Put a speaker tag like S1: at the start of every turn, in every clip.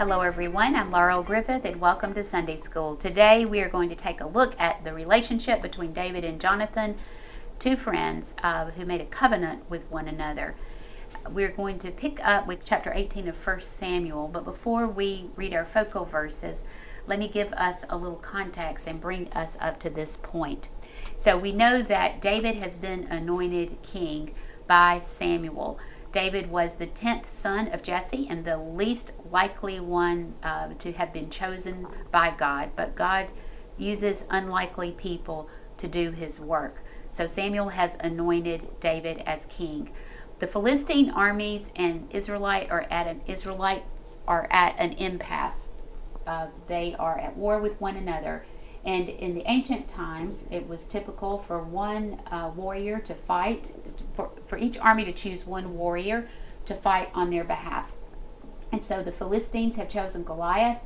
S1: Hello everyone, I'm Laurel Griffith and welcome to Sunday School. Today we are going to take a look at the relationship between David and Jonathan, two friends who made a covenant with one another. We're going to pick up with chapter 18 of 1 Samuel, but before we read our focal verses, let me give us a little context and bring us up to this point. So we know that David has been anointed king by Samuel. David was the 10th son of Jesse and the least likely one to have been chosen by God, but God uses unlikely people to do his work. So Samuel has anointed David as king. The Philistine armies and Israelites are at an impasse. They are at war with one another. And in the ancient times, it was typical for one warrior to fight, for each army to choose one warrior to fight on their behalf. And so the Philistines have chosen Goliath,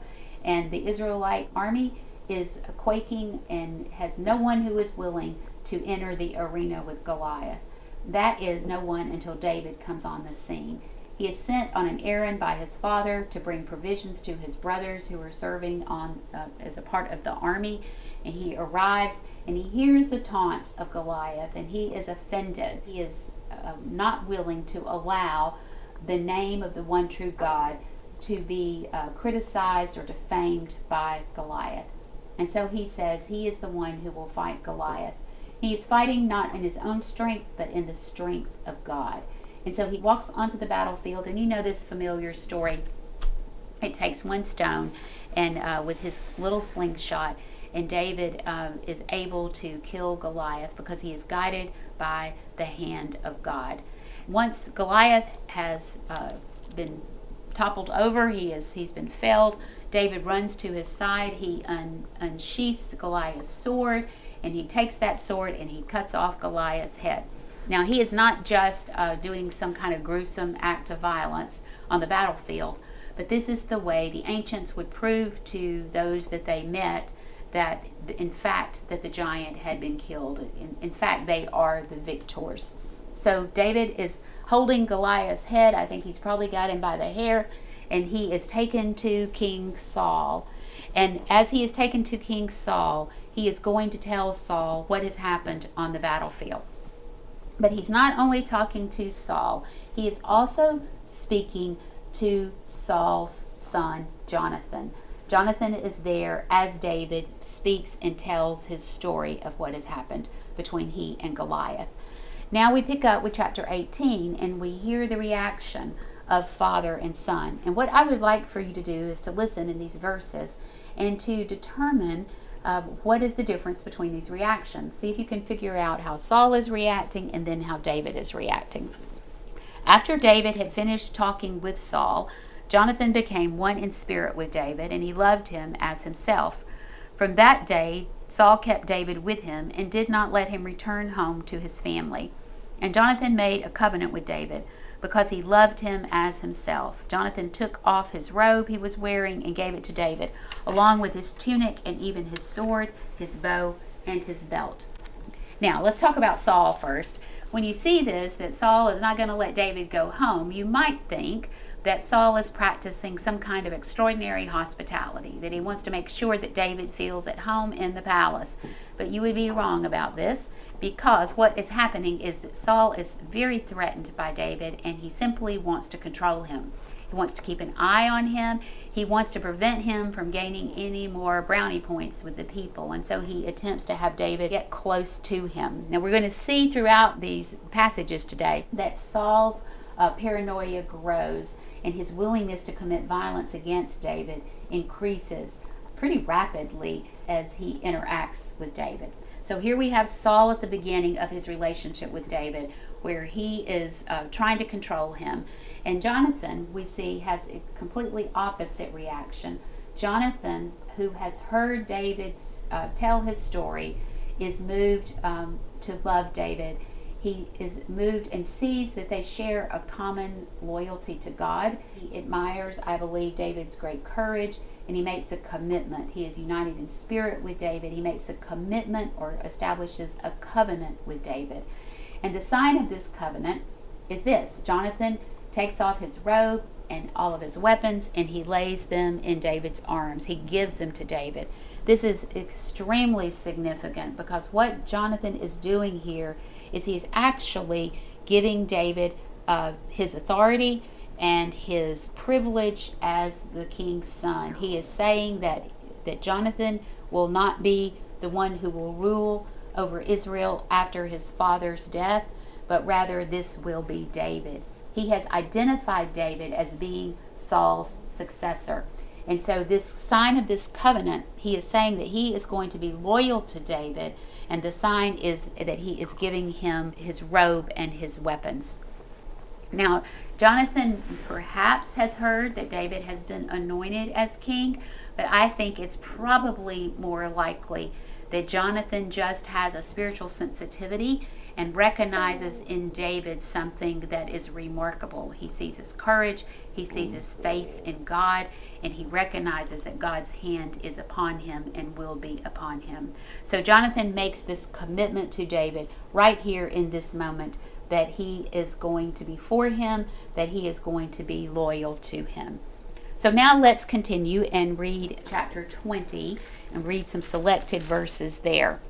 S1: and the Israelite army is quaking and has no one who is willing to enter the arena with Goliath. That is no one until David comes on the scene. He is sent on an errand by his father to bring provisions to his brothers who are serving as a part of the army. And he arrives and he hears the taunts of Goliath and he is offended. He is not willing to allow the name of the one true God to be criticized or defamed by Goliath. And so he says he is the one who will fight Goliath. He is fighting not in his own strength, but in the strength of God. And so he walks onto the battlefield, and you know this familiar story. It takes one stone, and with his little slingshot, and David is able to kill Goliath because he is guided by the hand of God. Once Goliath has been toppled over, he's been felled, David runs to his side. He unsheaths Goliath's sword, and he takes that sword and he cuts off Goliath's head. Now, he is not just doing some kind of gruesome act of violence on the battlefield, but this is the way the ancients would prove to those that they met that, in fact, that the giant had been killed. In fact, they are the victors. So David is holding Goliath's head. I think he's probably got him by the hair, and he is taken to King Saul. And as he is taken to King Saul, he is going to tell Saul what has happened on the battlefield. But he's not only talking to Saul, he is also speaking to Saul's son, Jonathan. Jonathan is there as David speaks and tells his story of what has happened between he and Goliath. Now we pick up with chapter 18, and we hear the reaction of father and son. And what I would like for you to do is to listen in these verses and to determine what is the difference between these reactions. See if you can figure out how Saul is reacting and then how David is reacting. After David had finished talking with Saul, Jonathan became one in spirit with David, and he loved him as himself. From that day, Saul kept David with him and did not let him return home to his family. And Jonathan made a covenant with David because he loved him as himself. Jonathan took off his robe he was wearing and gave it to David, along with his tunic and even his sword, his bow, and his belt. Now, let's talk about Saul first. When you see this, that Saul is not going to let David go home, you might think that Saul is practicing some kind of extraordinary hospitality, that he wants to make sure that David feels at home in the palace. But you would be wrong about this, because what is happening is that Saul is very threatened by David, and he simply wants to control him. He wants to keep an eye on him. He wants to prevent him from gaining any more brownie points with the people. And so he attempts to have David get close to him. Now we're going to see throughout these passages today that Saul's paranoia grows, and his willingness to commit violence against David increases pretty rapidly as he interacts with David. So here we have Saul at the beginning of his relationship with David, where he is trying to control him. And Jonathan, we see, has a completely opposite reaction. Jonathan, who has heard David tell his story, is moved to love David. He is moved and sees that they share a common loyalty to God. He admires, I believe, David's great courage, and he makes a commitment. He is united in spirit with David. He makes a commitment or establishes a covenant with David. And the sign of this covenant is this: Jonathan takes off his robe, and all of his weapons, and he lays them in David's arms. He gives them to David. This is extremely significant because what Jonathan is doing here is he's actually giving David his authority and his privilege as the king's son. He is saying that Jonathan will not be the one who will rule over Israel after his father's death, but rather this will be David. He has identified David as being Saul's successor. And so this sign of this covenant, he is saying that he is going to be loyal to David, and the sign is that he is giving him his robe and his weapons. Now, Jonathan perhaps has heard that David has been anointed as king, but I think it's probably more likely that Jonathan just has a spiritual sensitivity and recognizes in David something that is remarkable. He sees his courage, he sees his faith in God, and he recognizes that God's hand is upon him and will be upon him. So Jonathan makes this commitment to David right here in this moment that he is going to be for him, that he is going to be loyal to him. So now let's continue and read chapter 20 and read some selected verses there.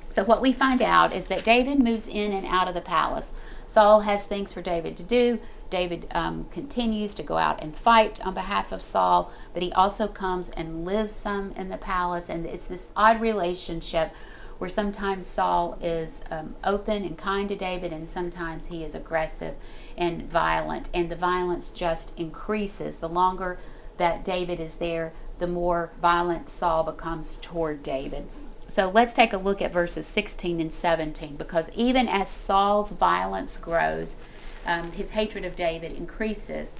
S1: So what we find out is that David moves in and out of the palace. Saul has things for David to do. David continues to go out and fight on behalf of Saul, but he also comes and lives some in the palace. And it's this odd relationship where sometimes Saul is open and kind to David, and sometimes he is aggressive and violent. And the violence just increases. The longer that David is there, the more violent Saul becomes toward David. So let's take a look at verses 16 and 17, because even as Saul's violence grows, his hatred of David increases,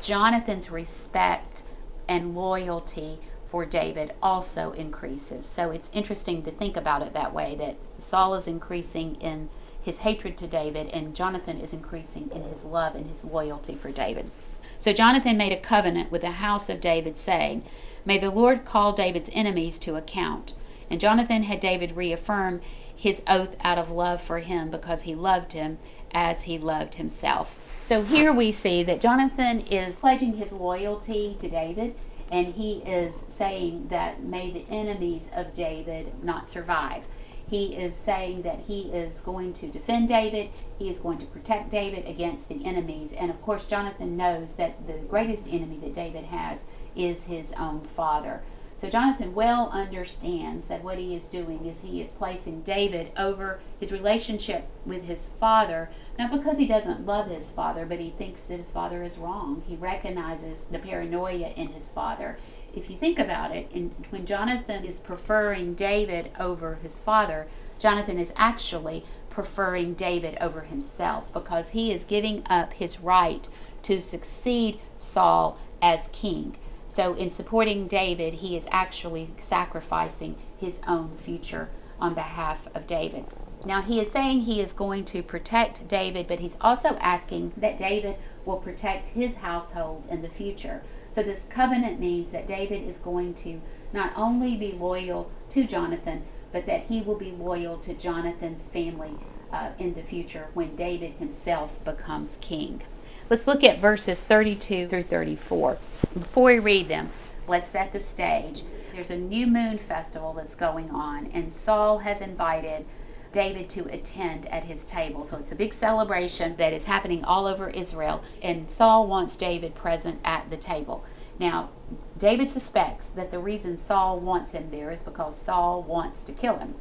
S1: Jonathan's respect and loyalty for David also increases. So it's interesting to think about it that way, that Saul is increasing in his hatred to David, and Jonathan is increasing in his love and his loyalty for David. So Jonathan made a covenant with the house of David, saying, "May the Lord call David's enemies to account." And Jonathan had David reaffirm his oath out of love for him, because he loved him as he loved himself. So here we see that Jonathan is pledging his loyalty to David, and he is saying that may the enemies of David not survive. He is saying that he is going to defend David, he is going to protect David against the enemies. And of course Jonathan knows that the greatest enemy that David has is his own father. So Jonathan well understands that what he is doing is he is placing David over his relationship with his father, not because he doesn't love his father, but he thinks that his father is wrong. He recognizes the paranoia in his father. If you think about it, when Jonathan is preferring David over his father, Jonathan is actually preferring David over himself, because he is giving up his right to succeed Saul as king. So in supporting David, he is actually sacrificing his own future on behalf of David. Now he is saying he is going to protect David, but he's also asking that David will protect his household in the future. So this covenant means that David is going to not only be loyal to Jonathan, but that he will be loyal to Jonathan's family in the future when David himself becomes king. Let's look at verses 32 through 34. Before we read them, let's set the stage. There's a new moon festival that's going on, and Saul has invited David to attend at his table. So it's a big celebration that is happening all over Israel, and Saul wants David present at the table. Now, David suspects that the reason Saul wants him there is because Saul wants to kill him.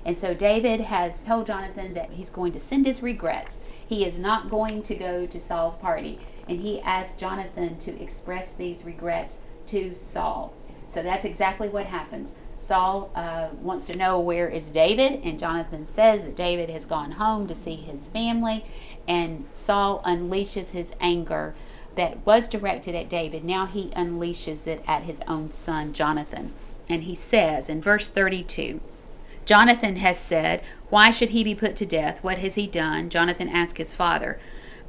S1: And so David has told Jonathan that he's going to send his regrets. He is not going to go to Saul's party, and he asked Jonathan to express these regrets to Saul. So that's exactly what happens. Saul wants to know where is David, and Jonathan says that David has gone home to see his family, and Saul unleashes his anger that was directed at David. Now he unleashes it at his own son Jonathan. And he says in verse 32, Jonathan has said, "Why should he be put to death? What has he done?" Jonathan asked his father.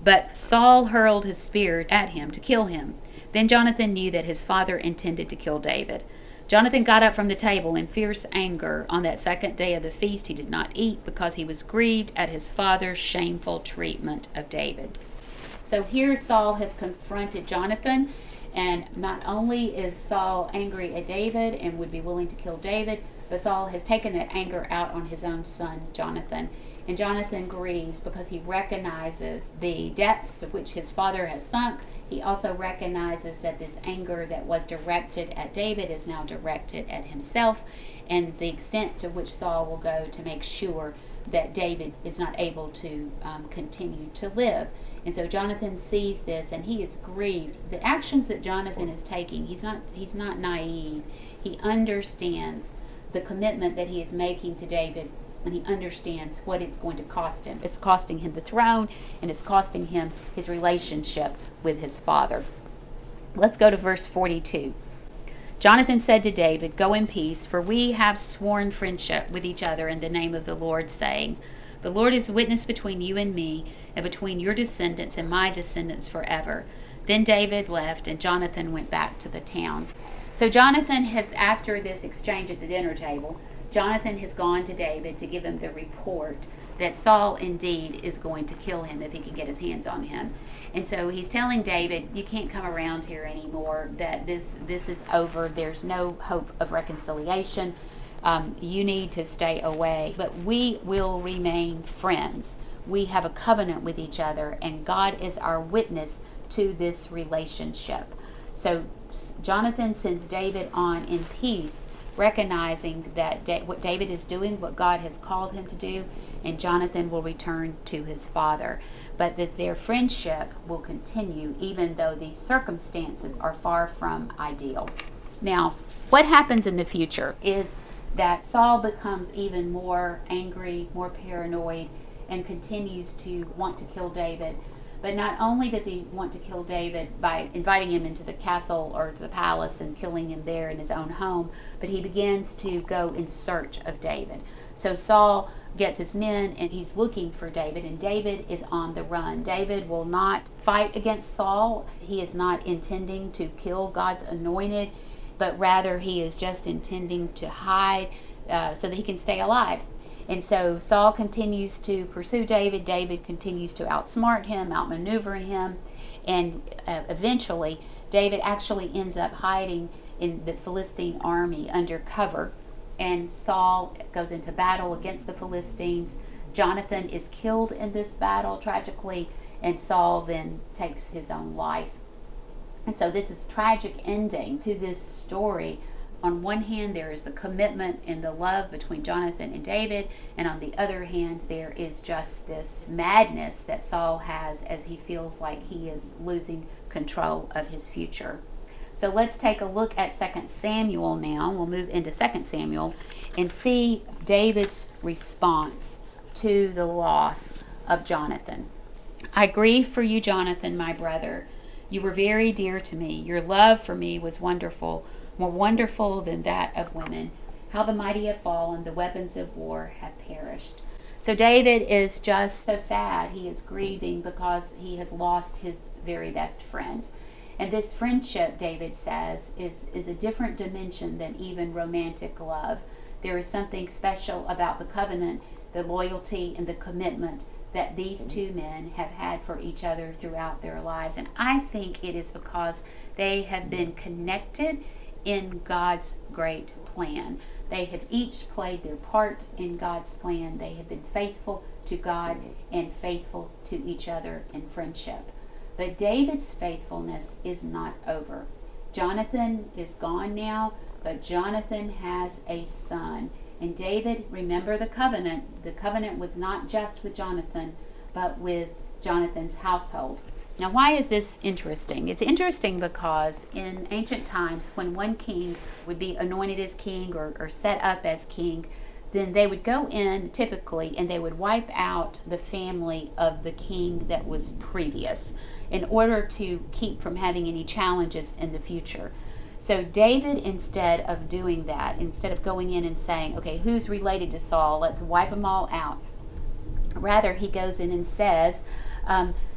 S1: But Saul hurled his spear at him to kill him. Then Jonathan knew that his father intended to kill David. Jonathan got up from the table in fierce anger. On that second day of the feast he did not eat, because he was grieved at his father's shameful treatment of David. So here Saul has confronted Jonathan, and not only is Saul angry at David and would be willing to kill David, but Saul has taken that anger out on his own son, Jonathan. And Jonathan grieves because he recognizes the depths to which his father has sunk. He also recognizes that this anger that was directed at David is now directed at himself, and the extent to which Saul will go to make sure that David is not able to continue to live. And so Jonathan sees this, and he is grieved. The actions that Jonathan is taking, he's not naive. He understands the commitment that he is making to David, and he understands what it's going to cost him. It's costing him the throne, and it's costing him his relationship with his father. Let's go to verse 42. Jonathan said to David, "Go in peace, for we have sworn friendship with each other in the name of the Lord, saying, the Lord is witness between you and me, and between your descendants and my descendants forever." Then David left, and Jonathan went back to the town. So Jonathan has, after this exchange at the dinner table, Jonathan has gone to David to give him the report that Saul indeed is going to kill him if he can get his hands on him. And so he's telling David, you can't come around here anymore, that this is over. There's no hope of reconciliation. You need to stay away. But we will remain friends. We have a covenant with each other, and God is our witness to this relationship. So Jonathan sends David on in peace, recognizing that what David is doing, what God has called him to do, and Jonathan will return to his father. But that their friendship will continue even though these circumstances are far from ideal. Now, what happens in the future is that Saul becomes even more angry, more paranoid, and continues to want to kill David. But not only does he want to kill David by inviting him into the castle or to the palace and killing him there in his own home, but he begins to go in search of David. So Saul gets his men and he's looking for David, and David is on the run. David will not fight against Saul. He is not intending to kill God's anointed, but rather he is just intending to hide so that he can stay alive. And so Saul continues to pursue David. David continues to outsmart him, outmaneuver him, and eventually David actually ends up hiding in the Philistine army under cover. And Saul goes into battle against the Philistines. Jonathan is killed in this battle tragically, and Saul then takes his own life. And so this is tragic ending to this story. On one hand, there is the commitment and the love between Jonathan and David, and on the other hand, there is just this madness that Saul has as he feels like he is losing control of his future. So let's take a look at 2 Samuel now. We'll move into 2 Samuel and see David's response to the loss of Jonathan. "I grieve for you, Jonathan, my brother. You were very dear to me. Your love for me was wonderful, more wonderful than that of women. How the mighty have fallen, the weapons of war have perished." So David is just so sad. He is grieving because he has lost his very best friend. And this friendship, David says, is a different dimension than even romantic love. There is something special about the covenant, the loyalty, and the commitment that these two men have had for each other throughout their lives. And I think it is because they have been connected in God's great plan. They have each played their part in God's plan. They have been faithful to God and faithful to each other in friendship. But David's faithfulness is not over. Jonathan is gone now, but Jonathan has a son. And David, remember the covenant. The covenant was not just with Jonathan, but with Jonathan's household. Now, why is this interesting? It's interesting because in ancient times, when one king would be anointed as king or set up as king, then they would go in typically and they would wipe out the family of the king that was previous in order to keep from having any challenges in the future. So David, instead of doing that, instead of going in and saying, okay, who's related to Saul, let's wipe them all out, rather he goes in and says,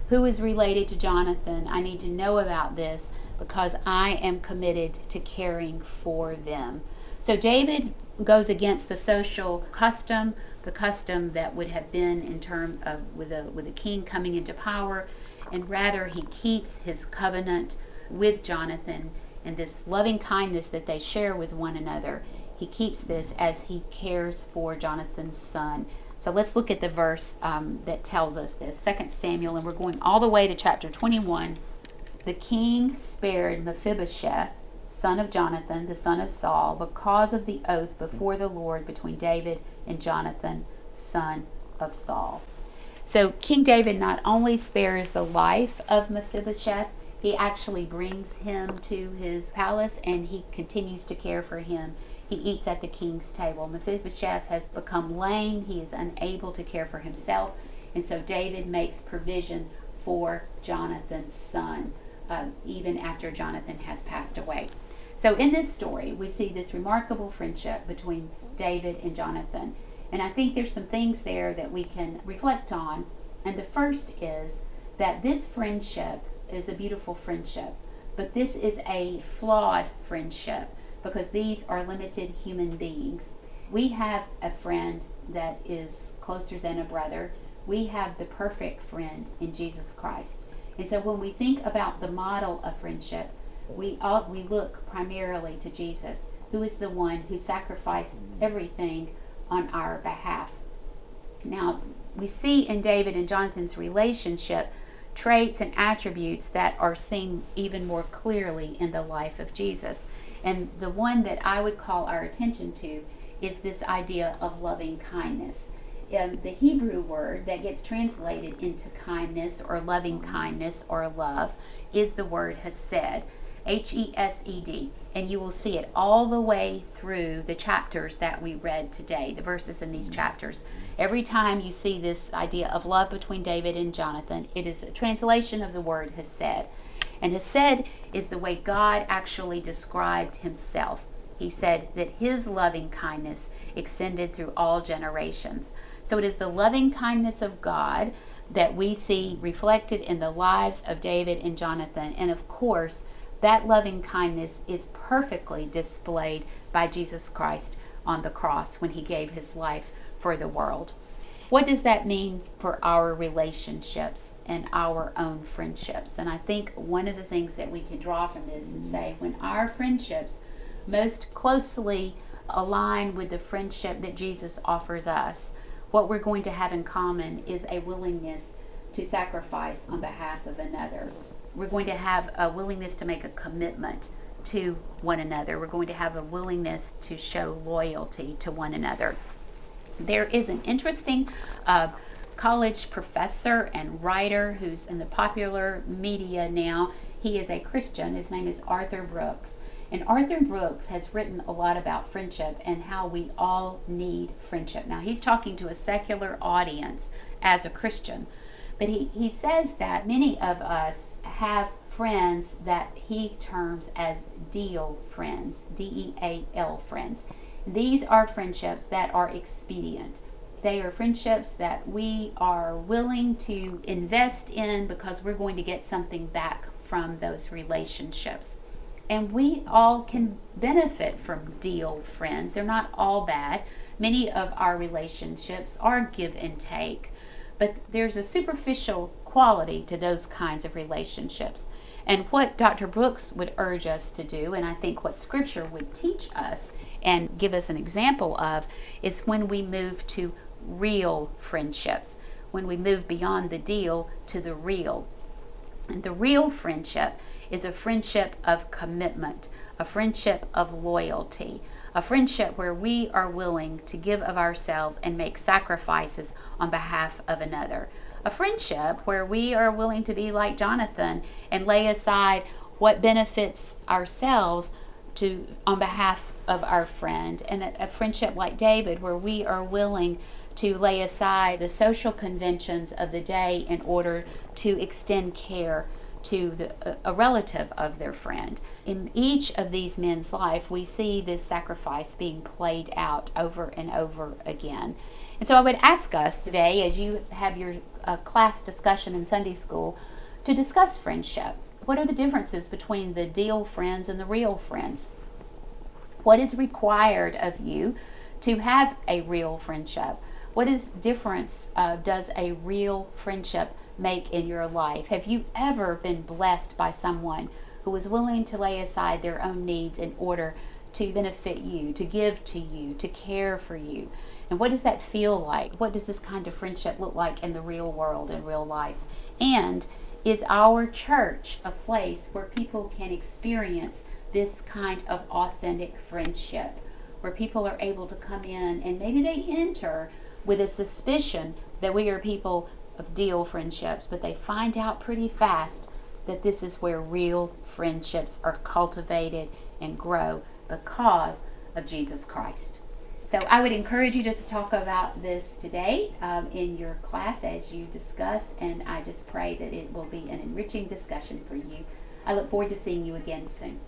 S1: who is related to Jonathan? I need to know about this because I am committed to caring for them. So David goes against the social custom, the custom that would have been in terms of with a king coming into power, and rather he keeps his covenant with Jonathan, and this loving kindness that they share with one another. He keeps this as he cares for Jonathan's son. So let's look at the verse that tells us this. 2 Samuel, and we're going all the way to chapter 21. The king spared Mephibosheth, son of Jonathan, the son of Saul, because of the oath before the Lord between David and Jonathan, son of Saul. So King David not only spares the life of Mephibosheth, he actually brings him to his palace and he continues to care for him. He eats at the king's table. Mephibosheth has become lame. He is unable to care for himself. And so David makes provision for Jonathan's son, even after Jonathan has passed away. So in this story, we see this remarkable friendship between David and Jonathan. And I think there's some things there that we can reflect on. And the first is that this friendship is a beautiful friendship, but this is a flawed friendship because these are limited human beings. We have a friend that is closer than a brother. We have the perfect friend in Jesus Christ. And so when we think about the model of friendship, we look primarily to Jesus, who is the one who sacrificed everything on our behalf. Now, we see in David and Jonathan's relationship traits and attributes that are seen even more clearly in the life of Jesus. And the one that I would call our attention to is this idea of loving kindness. The Hebrew word that gets translated into kindness or loving kindness or love is the word hesed, H-E-S-E-D. And you will see it all the way through the chapters that we read today, the verses in these chapters. Every time you see this idea of love between David and Jonathan, it is a translation of the word hesed. And hesed is the way God actually described himself. He said that his loving kindness extended through all generations. So it is the loving kindness of God that we see reflected in the lives of David and Jonathan. And of course, that loving kindness is perfectly displayed by Jesus Christ on the cross when he gave his life for the world. What does that mean for our relationships and our own friendships? And I think one of the things that we can draw from this and say, when our friendships most closely align with the friendship that Jesus offers us, what we're going to have in common is a willingness to sacrifice on behalf of another. We're going to have a willingness to make a commitment to one another. We're going to have a willingness to show loyalty to one another. There is an interesting college professor and writer who's in the popular media now. He is a Christian. His name is Arthur Brooks. And Arthur Brooks has written a lot about friendship and how we all need friendship. Now, he's talking to a secular audience as a Christian. But he says that many of us have friends that he terms as deal friends, D-E-A-L friends. These are friendships that are expedient. They are friendships that we are willing to invest in because we're going to get something back from those relationships. And we all can benefit from deal friends. They're not all bad. Many of our relationships are give and take. But there's a superficial quality to those kinds of relationships. And what Dr. Brooks would urge us to do, and I think what Scripture would teach us and give us an example of, is when we move to real friendships, when we move beyond the deal to the real. And the real friendship is a friendship of commitment, a friendship of loyalty, a friendship where we are willing to give of ourselves and make sacrifices on behalf of another. A friendship where we are willing to be like Jonathan and lay aside what benefits ourselves on behalf of our friend. And a friendship like David where we are willing to lay aside the social conventions of the day in order to extend care to a relative of their friend. In each of these men's life, we see this sacrifice being played out over and over again. And so I would ask us today, as you have your class discussion in Sunday school, to discuss friendship. What are the differences between the deal friends and the real friends? What is required of you to have a real friendship? What is difference does a real friendship make in your life? Have you ever been blessed by someone who was willing to lay aside their own needs in order to benefit you, to give to you, to care for you? And what does that feel like? What does this kind of friendship look like in the real world, in real life? And is our church a place where people can experience this kind of authentic friendship, where people are able to come in and maybe they enter with a suspicion that we are people of deal friendships, but they find out pretty fast that this is where real friendships are cultivated and grow because of Jesus Christ. So I would encourage you to talk about this today in your class as you discuss, and I just pray that it will be an enriching discussion for you. I look forward to seeing you again soon.